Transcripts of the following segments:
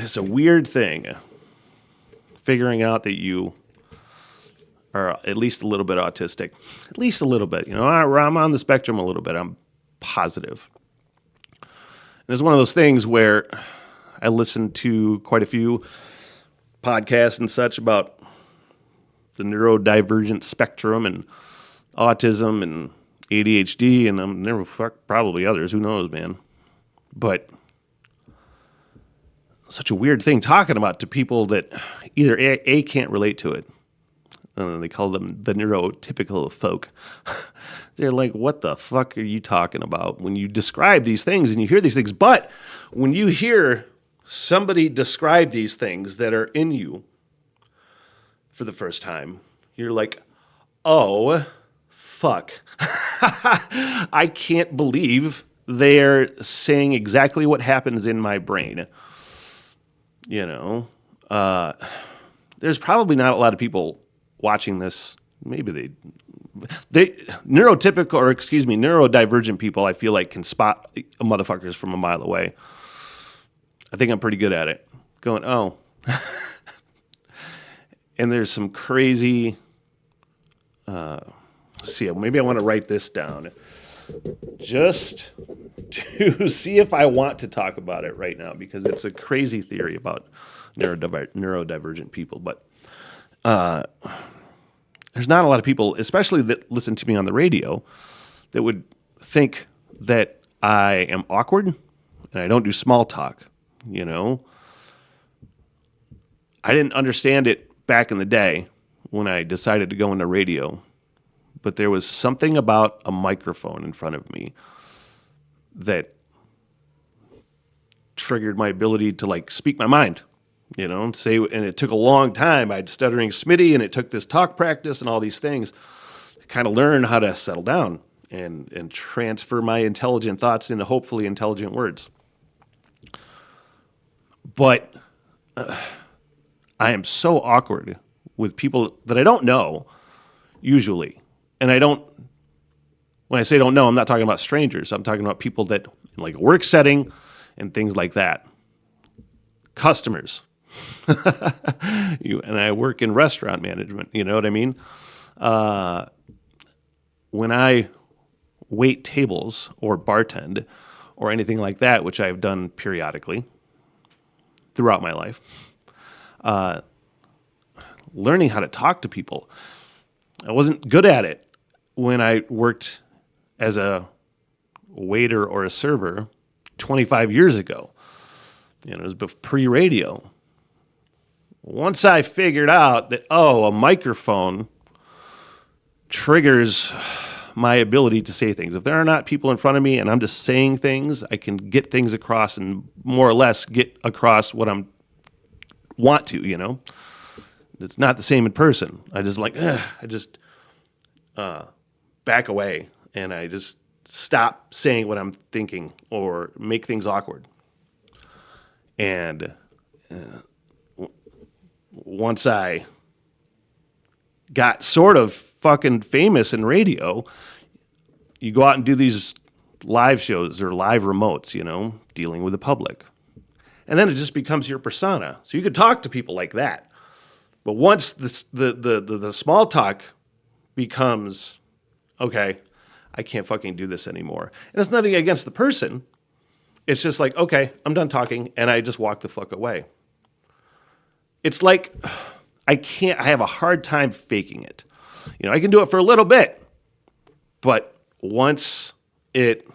it's a weird thing figuring out that you are at least a little bit autistic. At least a little bit. You know, I'm on the spectrum a little bit. I'm positive. And it's one of those things where I listen to quite a few podcasts and such about the neurodivergent spectrum and autism and ADHD, and I'm never probably others. Who knows, man? But such a weird thing talking about to people that either A can't relate to it. They call them the neurotypical folk. They're like, what the fuck are you talking about when you describe these things and you hear these things? But when you hear somebody describe these things that are in you for the first time, you're like, oh, fuck. I can't believe they're saying exactly what happens in my brain. You know, there's probably not a lot of people watching this. Maybe neurodivergent people, I feel like can spot motherfuckers from a mile away. I think I'm pretty good at it. Going, oh. And there's some crazy, maybe I want to write this down just to see if I want to talk about it right now, because it's a crazy theory about neurodivergent people. But there's not a lot of people, especially that listen to me on the radio, that would think that I am awkward and I don't do small talk, you know. I didn't understand it back in the day when I decided to go into radio, but there was something about a microphone in front of me that triggered my ability to like speak my mind, you know, and it took a long time. I had stuttering Smitty, and it took this talk practice and all these things to kind of learn how to settle down and transfer my intelligent thoughts into hopefully intelligent words. But I am so awkward with people that I don't know usually. And when I say don't know, I'm not talking about strangers. I'm talking about people that in like a work setting and things like that. Customers. And I work in restaurant management, you know what I mean? When I wait tables or bartend or anything like that, which I've done periodically throughout my life, learning how to talk to people, I wasn't good at it when I worked as a waiter or a server 25 years ago. You know, it was pre-radio. Once I figured out that, a microphone triggers my ability to say things. If there are not people in front of me and I'm just saying things, I can get things across and more or less get across what I want to, you know. It's not the same in person. I just back away and I just stop saying what I'm thinking or make things awkward. And once I got sort of fucking famous in radio, you go out and do these live shows or live remotes, you know, dealing with the public. And then it just becomes your persona. So you could talk to people like that. But once the small talk becomes, okay, I can't fucking do this anymore. And it's nothing against the person. It's just like, okay, I'm done talking, and I just walk the fuck away. It's like I have a hard time faking it. You know, I can do it for a little bit, but once it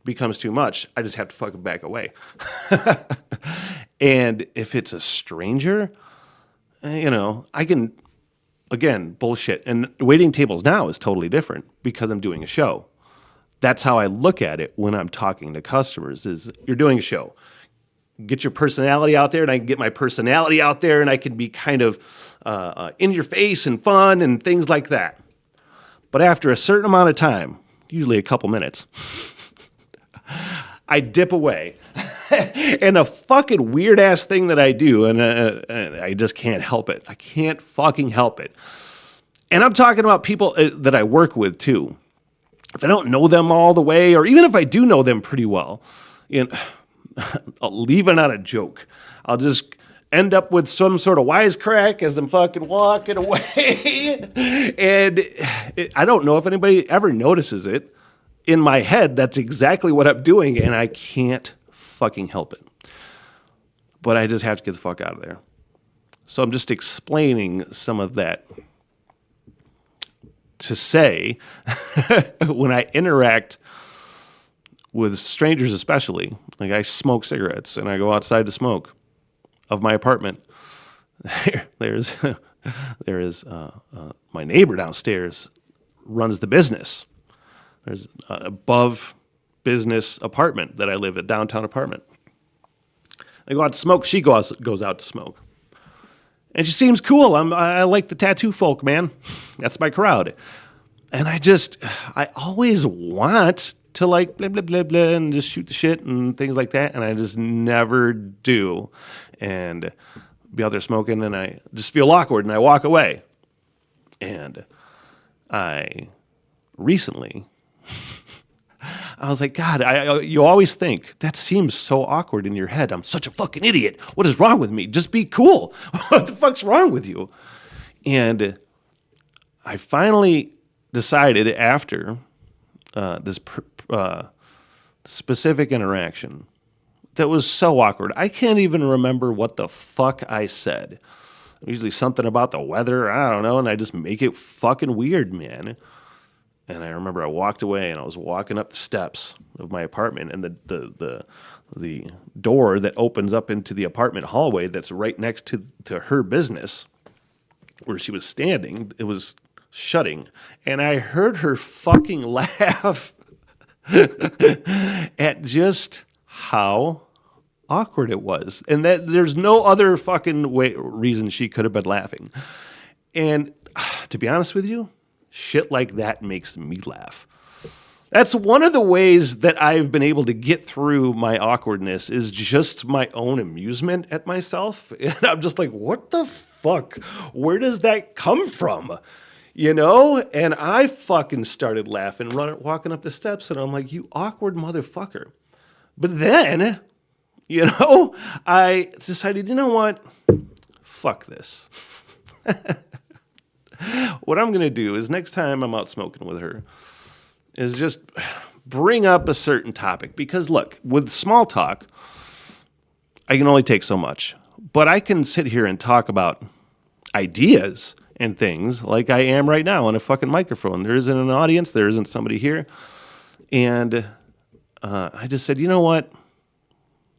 becomes too much, I just have to fucking back away. And if it's a stranger, you know, I can, again, bullshit. And waiting tables now is totally different because I'm doing a show. That's how I look at it when I'm talking to customers is you're doing a show. Get your personality out there, and I can get my personality out there, and I can be kind of in your face and fun and things like that. But after a certain amount of time, usually a couple minutes, I dip away. And a fucking weird-ass thing that I do, and I just can't help it. I can't fucking help it. And I'm talking about people that I work with, too. If I don't know them all the way, or even if I do know them pretty well, you know, I'll leave it on a joke. I'll just end up with some sort of wisecrack as I'm fucking walking away. And I don't know if anybody ever notices it. In my head, that's exactly what I'm doing, and I can't fucking help it. But I just have to get the fuck out of there. So I'm just explaining some of that to say when I interact with strangers especially, like I smoke cigarettes and I go outside to smoke of my apartment, there is my neighbor downstairs runs the business. There's an above business apartment that I live at, downtown apartment. I go out to smoke. She goes out to smoke. And she seems cool. I like the tattoo folk, man. That's my crowd. And I always want to like blah, blah, blah, blah, and just shoot the shit and things like that. And I just never do. And be out there smoking and I just feel awkward and I walk away. And I recently... I was like, God, you always think, that seems so awkward in your head. I'm such a fucking idiot. What is wrong with me? Just be cool. What the fuck's wrong with you? And I finally decided after this specific interaction that was so awkward. I can't even remember what the fuck I said. Usually something about the weather, I don't know, and I just make it fucking weird, man. And I remember I walked away and I was walking up the steps of my apartment and the door that opens up into the apartment hallway that's right next to her business where she was standing, it was shutting. And I heard her fucking laugh at just how awkward it was. And that there's no other fucking reason she could have been laughing. And to be honest with you, shit like that makes me laugh. That's one of the ways that I've been able to get through my awkwardness is just my own amusement at myself. And I'm just like, what the fuck? Where does that come from? You know? And I fucking started laughing, walking up the steps, and I'm like, you awkward motherfucker. But then, you know, I decided, you know what? Fuck this. What I'm going to do is next time I'm out smoking with her is just bring up a certain topic. Because look, with small talk, I can only take so much. But I can sit here and talk about ideas and things like I am right now on a fucking microphone. There isn't an audience. There isn't somebody here. And I just said, you know what?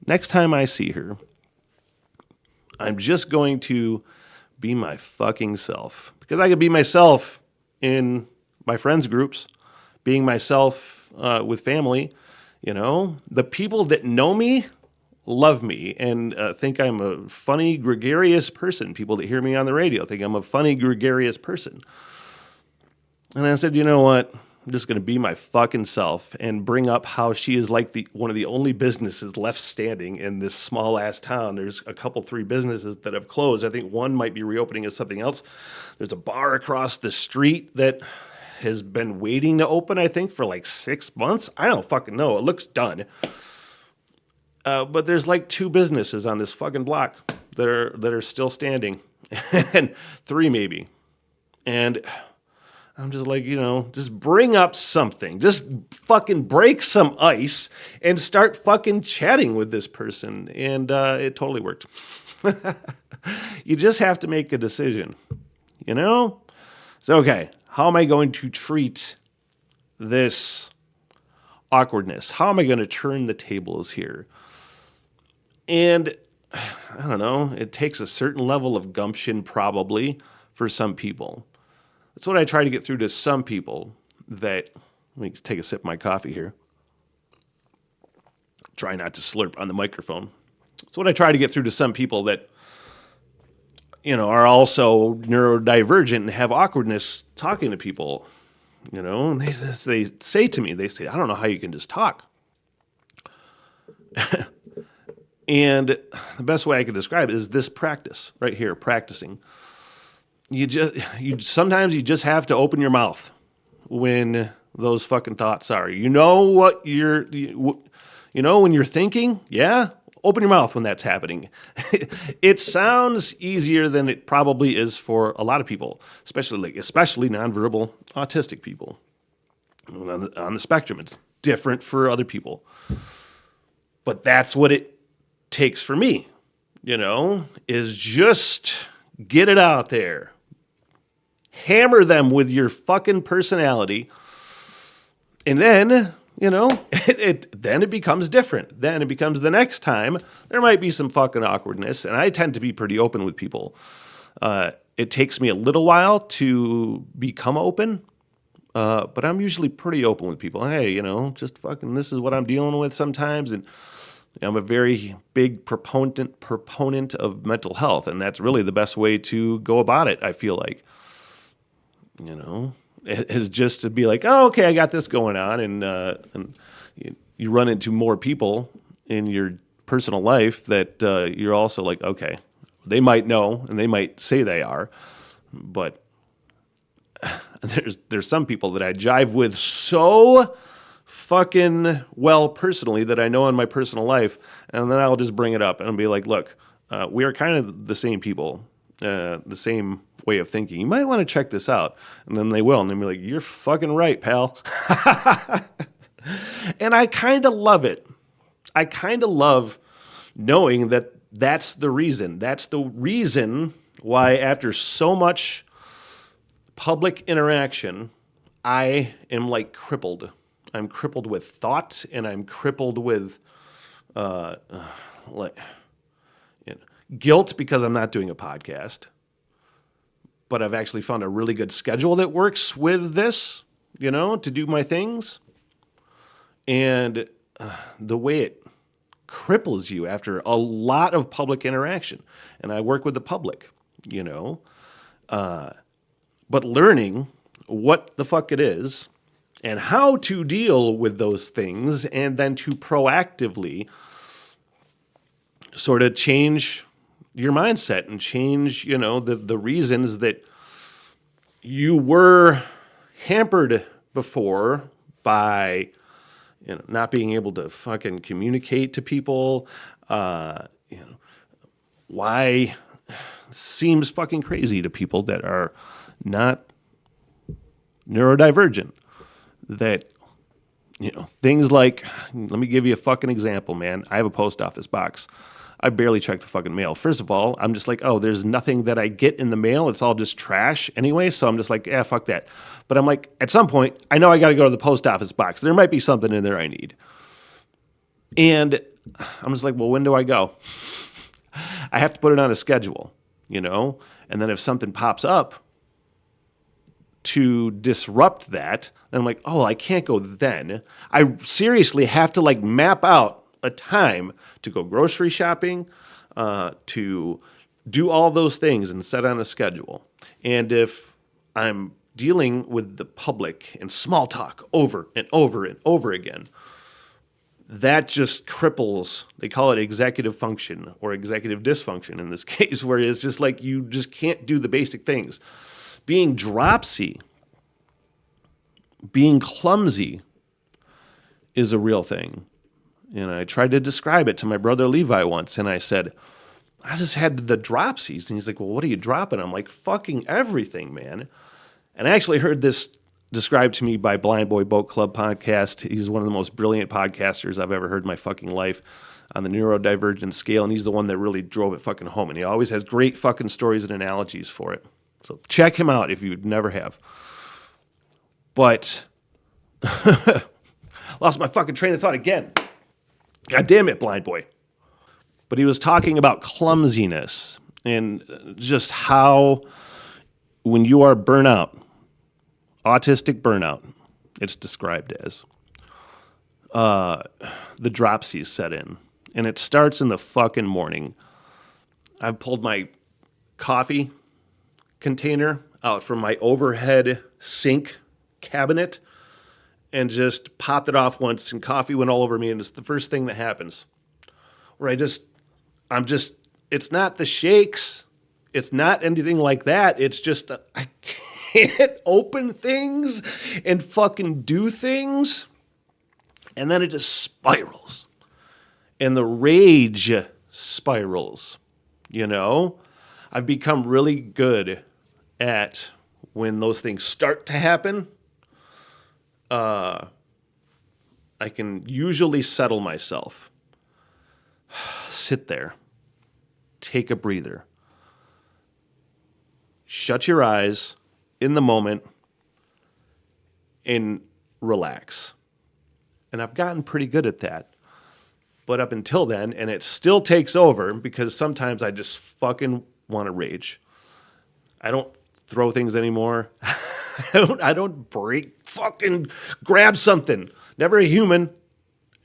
Next time I see her, I'm just going to be my fucking self. Because I could be myself in my friends' groups, being myself with family, you know. The people that know me love me and think I'm a funny, gregarious person. People that hear me on the radio think I'm a funny, gregarious person. And I said, you know what? I'm just going to be my fucking self and bring up how she is like one of the only businesses left standing in this small-ass town. There's a couple, 3 businesses that have closed. I think one might be reopening as something else. There's a bar across the street that has been waiting to open, I think, for like 6 months. I don't fucking know. It looks done. But there's like 2 businesses on this fucking block that are still standing. And 3 maybe. And I'm just like, you know, just bring up something. Just fucking break some ice and start fucking chatting with this person. And it totally worked. You just have to make a decision, you know? So, okay, how am I going to treat this awkwardness? How am I going to turn the tables here? And I don't know, it takes a certain level of gumption probably for some people. That's what I try to get through to some people that, let me take a sip of my coffee here. Try not to slurp on the microphone. That's what I try to get through to some people that, you know, are also neurodivergent and have awkwardness talking to people. You know, and they say to me, they say, I don't know how you can just talk. And the best way I could describe it is this practice right here, practicing. Sometimes you just have to open your mouth when those fucking thoughts are. You know what you You know, when you're thinking, yeah, open your mouth when that's happening. It sounds easier than it probably is for a lot of people, especially nonverbal autistic people. On the spectrum, it's different for other people. But that's what it takes for me, is just get it out there. Hammer them with your fucking personality. And then, then it becomes different. Then it becomes the next time. There might be some fucking awkwardness. And I tend to be pretty open with people. It takes me a little while to become open. But I'm usually pretty open with people. Hey, just fucking this is what I'm dealing with sometimes. And I'm a very big proponent of mental health. And that's really the best way to go about it, I feel like. Is just to be like, oh, okay, I got this going on. And you run into more people in your personal life that you're also like, okay, they might know and they might say they are. But there's some people that I jive with so fucking well personally that I know in my personal life, and then I'll just bring it up and I'll be like, look, we are kind of the same people, the same way of thinking. You might want to check this out. And then they will, and they'll be like, you're fucking right, pal. And I kind of love it. I kind of love knowing that that's the reason. That's the reason why after so much public interaction, I am like crippled. I'm crippled with thought, and I'm crippled with guilt because I'm not doing a podcast. But I've actually found a really good schedule that works with this, to do my things. And the way it cripples you after a lot of public interaction. And I work with the public, but learning what the fuck it is and how to deal with those things, and then to proactively sort of change your mindset and change, the reasons that you were hampered before by, not being able to fucking communicate to people, why seems fucking crazy to people that are not neurodivergent. That, things like, let me give you a fucking example, man. I have a post office box. I barely check the fucking mail. First of all, I'm just like, oh, there's nothing that I get in the mail. It's all just trash anyway. So I'm just like, yeah, fuck that. But I'm like, at some point, I know I got to go to the post office box. There might be something in there I need. And I'm just like, well, when do I go? I have to put it on a schedule, And then if something pops up to disrupt that, then I'm like, oh, I can't go then. I seriously have to map out a time to go grocery shopping, to do all those things and set on a schedule. And if I'm dealing with the public and small talk over and over and over again, that just cripples, they call it executive function or executive dysfunction in this case, where it's just like you just can't do the basic things. Being dropsy, being clumsy is a real thing. And I tried to describe it to my brother Levi once, and I said, I just had the dropsies. And he's like, well, what are you dropping? I'm like, fucking everything, man. And I actually heard this described to me by Blind Boy Boat Club podcast. He's one of the most brilliant podcasters I've ever heard in my fucking life on the neurodivergent scale, and he's the one that really drove it fucking home. And he always has great fucking stories and analogies for it. So check him out if you never have. But lost my fucking train of thought again. God damn it, Blind Boy. But he was talking about clumsiness and just how when you are burnout, autistic burnout, it's described as, the dropsies set in. And it starts in the fucking morning. I've pulled my coffee container out from my overhead sink cabinet and just popped it off once, and coffee went all over me, and it's the first thing that happens. Where it's not the shakes, it's not anything like that, it's just, I can't open things and fucking do things, and then it just spirals. and the rage spirals, you know? I've become really good at when those things start to happen. I can usually settle myself. Sit there. Take a breather. Shut your eyes in the moment and relax. And I've gotten pretty good at that. But up until then, and it still takes over because sometimes I just fucking want to rage. I don't throw things anymore. I don't fucking grab something. Never a human.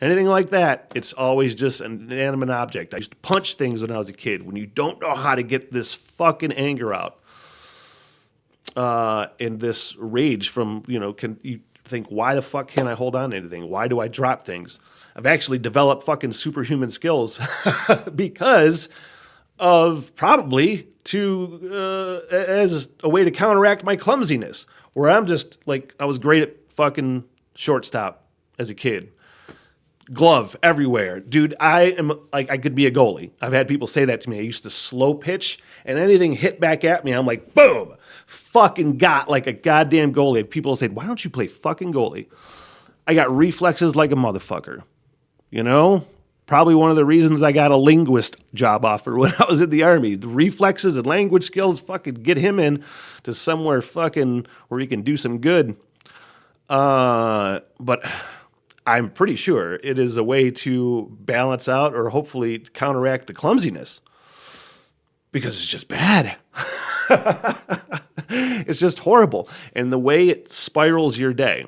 Anything like that. It's always just an inanimate object. I used to punch things when I was a kid. When you don't know how to get this fucking anger out and this rage from, can you think, why the fuck can't I hold on to anything? Why do I drop things? I've actually developed fucking superhuman skills because of probably as a way to counteract my clumsiness, where I'm just like, I was great at fucking shortstop as a kid. Glove everywhere. Dude, I am like, I could be a goalie. I've had people say that to me. I used to slow pitch and anything hit back at me, I'm like, boom, fucking got like a goddamn goalie. People say, why don't you play fucking goalie? I got reflexes like a motherfucker. Probably one of the reasons I got a linguist job offer when I was in the Army. The reflexes and language skills fucking get him in to somewhere fucking where he can do some good. But I'm pretty sure it is a way to balance out or hopefully counteract the clumsiness. Because it's just bad. It's just horrible. And the way it spirals your day.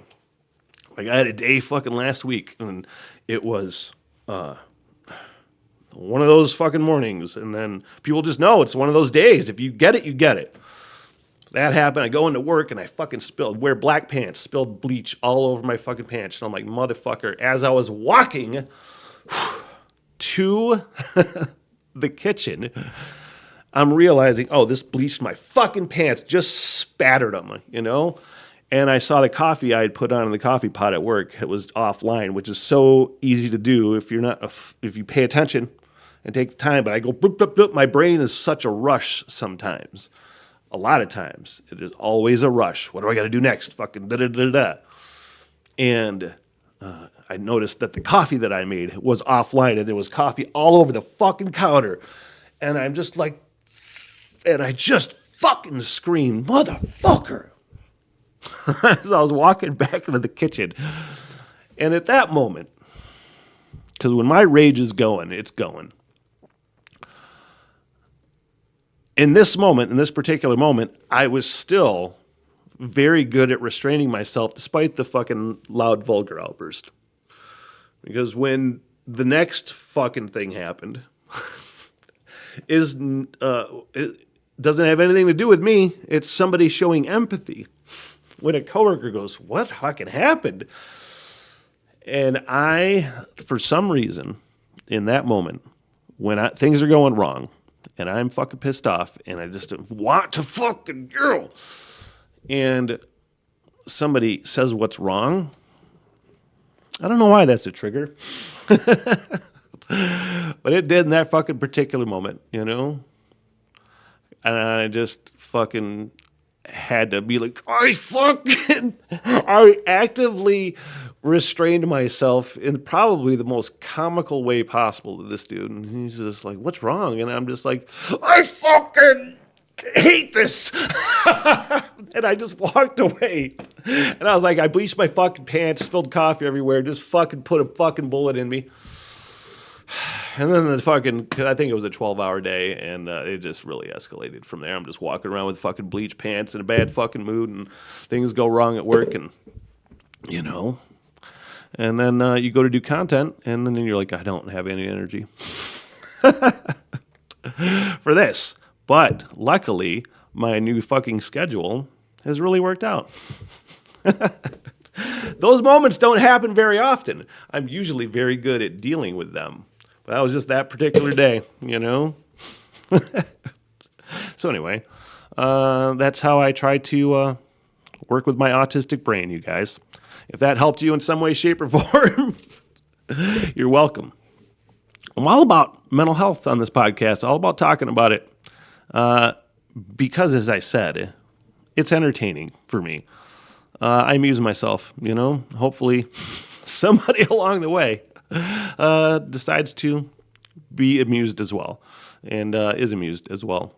Like I had a day fucking last week and it was one of those fucking mornings. And then people just know it's one of those days. If you get it, you get it. That happened. I go into work and I fucking wear black pants, spilled bleach all over my fucking pants. And I'm like, motherfucker, as I was walking to the kitchen, I'm realizing, oh, this bleached my fucking pants, just spattered them, And I saw the coffee I had put on in the coffee pot at work. It was offline, which is so easy to do if you pay attention and take the time. But I go, bloop, bloop, bloop. My brain is such a rush sometimes. A lot of times, it is always a rush. What do I got to do next? Fucking da-da-da-da. And I noticed that the coffee that I made was offline, and there was coffee all over the fucking counter. And I'm just like, and I just fucking screamed, motherfucker. As I was walking back into the kitchen. And at that moment, because when my rage is going, it's going. In this particular moment, I was still very good at restraining myself despite the fucking loud, vulgar outburst. Because when the next fucking thing happened, it doesn't have anything to do with me. It's somebody showing empathy. When a coworker goes, what fucking happened? And I, for some reason, in that moment, when things are going wrong, and I'm fucking pissed off, and I just want to fucking yell, and somebody says what's wrong, I don't know why that's a trigger. But it did in that fucking particular moment, And I just fucking had to be like, I actively restrained myself in probably the most comical way possible to this dude. And he's just like, what's wrong? And I'm just like, I fucking hate this. And I just walked away. And I was like, I bleached my fucking pants, spilled coffee everywhere, just fucking put a fucking bullet in me. And then I think it was a 12-hour day, and it just really escalated from there. I'm just walking around with fucking bleached pants in a bad fucking mood, and things go wrong at work, and, And then you go to do content, and then you're like, I don't have any energy for this. But luckily, my new fucking schedule has really worked out. Those moments don't happen very often. I'm usually very good at dealing with them. But that was just that particular day, So anyway, that's how I try to work with my autistic brain, you guys. If that helped you in some way, shape, or form, you're welcome. I'm all about mental health on this podcast, all about talking about it. Because, as I said, it's entertaining for me. I amuse myself, Hopefully somebody along the way decides to be amused as well and is amused as well.